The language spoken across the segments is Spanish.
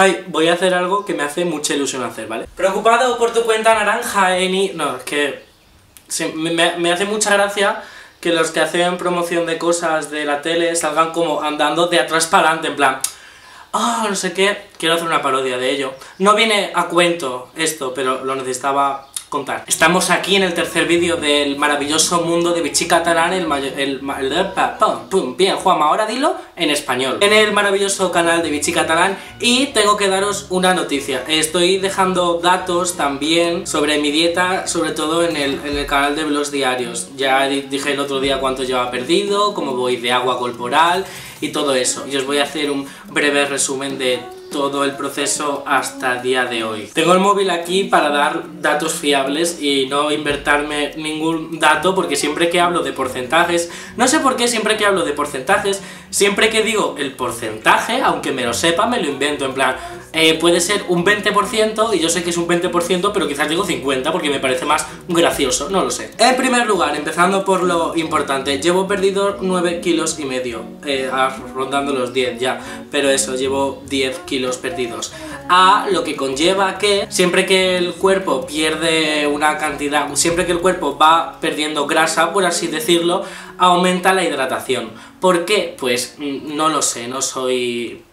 Ay, voy a hacer algo que me hace mucha ilusión hacer, ¿vale? Preocupado por tu cuenta naranja, Eni... No, es que... me hace mucha gracia que los que hacen promoción de cosas de la tele salgan como andando de atrás para adelante, en plan... Ah, no sé qué, quiero hacer una parodia de ello. No viene a cuento esto, pero lo necesitaba contar. Estamos aquí en el tercer vídeo del maravilloso mundo de Vichy Catalán, Bien, Juanma, ahora dilo en español. En el maravilloso canal de Vichy Catalán, y tengo que daros una noticia. Estoy dejando datos también sobre mi dieta, sobre todo en el canal de vlogs diarios. Ya dije el otro día cuánto llevaba perdido, cómo voy de agua corporal y todo eso. Y os voy a hacer un breve resumen de todo el proceso hasta el día de hoy. Tengo el móvil aquí para dar datos fiables y no inventarme ningún dato, porque siempre que hablo de porcentajes, no sé por qué siempre que hablo de porcentajes, siempre que digo el porcentaje, aunque me lo sepa, me lo invento, en plan, puede ser un 20% y yo sé que es un 20%, pero quizás digo 50% porque me parece más gracioso, no lo sé. En primer lugar, empezando por lo importante, llevo perdido 9,5 kilos, rondando los 10 ya, pero eso, llevo 10 kilos perdidos, a lo que conlleva que siempre que el cuerpo pierde una cantidad, siempre que el cuerpo va perdiendo grasa, por así decirlo, aumenta la hidratación. ¿Por qué? Pues no lo sé, no soy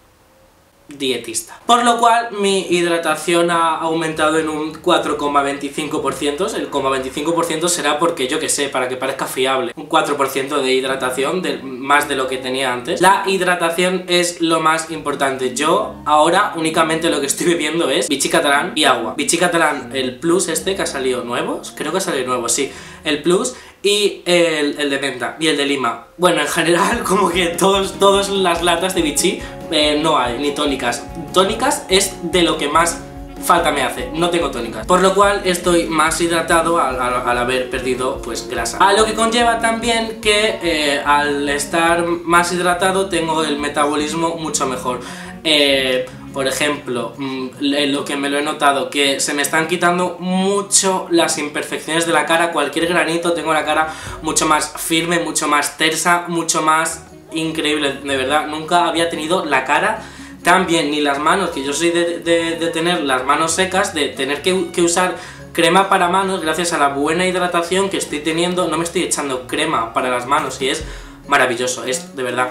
dietista. Por lo cual mi hidratación ha aumentado en un 4,25%, el 0,25% será porque, yo que sé, para que parezca fiable, un 4% de hidratación, más de lo que tenía antes. La hidratación es lo más importante. Yo ahora únicamente lo que estoy bebiendo es Vichy Catalán y agua. Vichy Catalán, el Plus este que ha salido nuevo, creo que ha salido nuevo, sí, el Plus, y el de menta y el de lima. Bueno, en general, como que todas las latas de Vichy no hay, ni tónicas. Tónicas es de lo que más falta me hace, no tengo tónicas. Por lo cual estoy más hidratado al haber perdido, pues, grasa. A lo que conlleva también que al estar más hidratado tengo el metabolismo mucho mejor. Por ejemplo, lo que me lo he notado, que se me están quitando mucho las imperfecciones de la cara, cualquier granito, tengo la cara mucho más firme, mucho más tersa, mucho más increíble, de verdad, nunca había tenido la cara tan bien, ni las manos, que yo soy de tener las manos secas, de tener que usar crema para manos, gracias a la buena hidratación que estoy teniendo, no me estoy echando crema para las manos y es maravilloso, es de verdad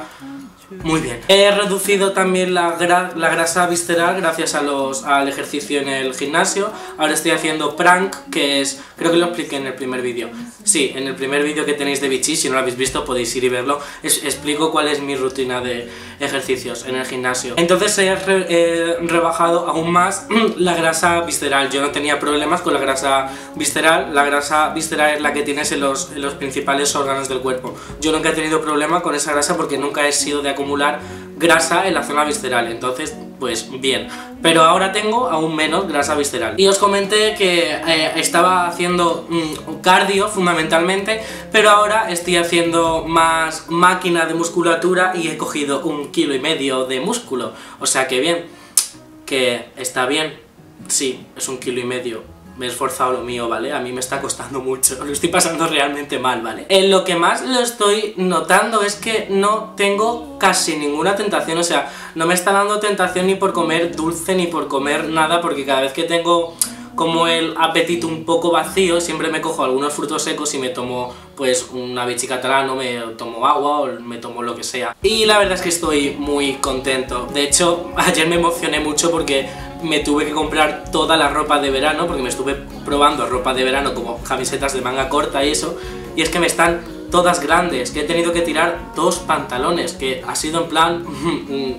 muy bien. He reducido también la grasa visceral gracias al ejercicio en el gimnasio. Ahora estoy haciendo prank, que es... creo que lo expliqué en el primer vídeo. Sí, en el primer vídeo que tenéis de Vichy, si no lo habéis visto podéis ir y verlo. Explico cuál es mi rutina de ejercicios en el gimnasio. Entonces he rebajado aún más la grasa visceral. Yo no tenía problemas con la grasa visceral. La grasa visceral es la que tienes en los principales órganos del cuerpo. Yo nunca he tenido problema con esa grasa porque nunca he sido de acumular grasa en la zona visceral, entonces pues bien, pero ahora tengo aún menos grasa visceral. Y os comenté que estaba haciendo cardio fundamentalmente, pero ahora estoy haciendo más máquina de musculatura y he cogido 1,5 kilos de músculo, o sea que bien, que está bien, sí, es 1,5 kilos. Me he esforzado lo mío, ¿vale? A mí me está costando mucho, lo estoy pasando realmente mal, ¿vale? Lo que más lo estoy notando es que no tengo casi ninguna tentación, o sea, no me está dando tentación ni por comer dulce ni por comer nada, porque cada vez que tengo como el apetito un poco vacío, siempre me cojo algunos frutos secos y me tomo pues una Vichy Catalán, o me tomo agua o me tomo lo que sea. Y la verdad es que estoy muy contento. De hecho, ayer me emocioné mucho porque me tuve que comprar toda la ropa de verano, porque me estuve probando ropa de verano como camisetas de manga corta y eso, y es que me están todas grandes, que he tenido que tirar 2 pantalones, que ha sido en plan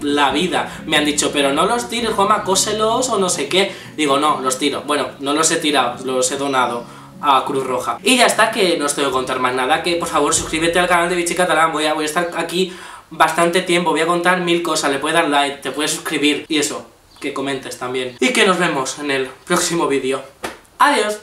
la vida. Me han dicho, pero no los tires, Juanma, cóselos o no sé qué. Digo, no, los tiro. Bueno, no los he tirado, los he donado a Cruz Roja. Y ya está, que no os tengo que contar más nada, que por favor suscríbete al canal de Vichy Catalán, voy a estar aquí bastante tiempo, voy a contar 1000 cosas, le puedes dar like, te puedes suscribir y eso, que comentes también. Y que nos vemos en el próximo vídeo. ¡Adiós!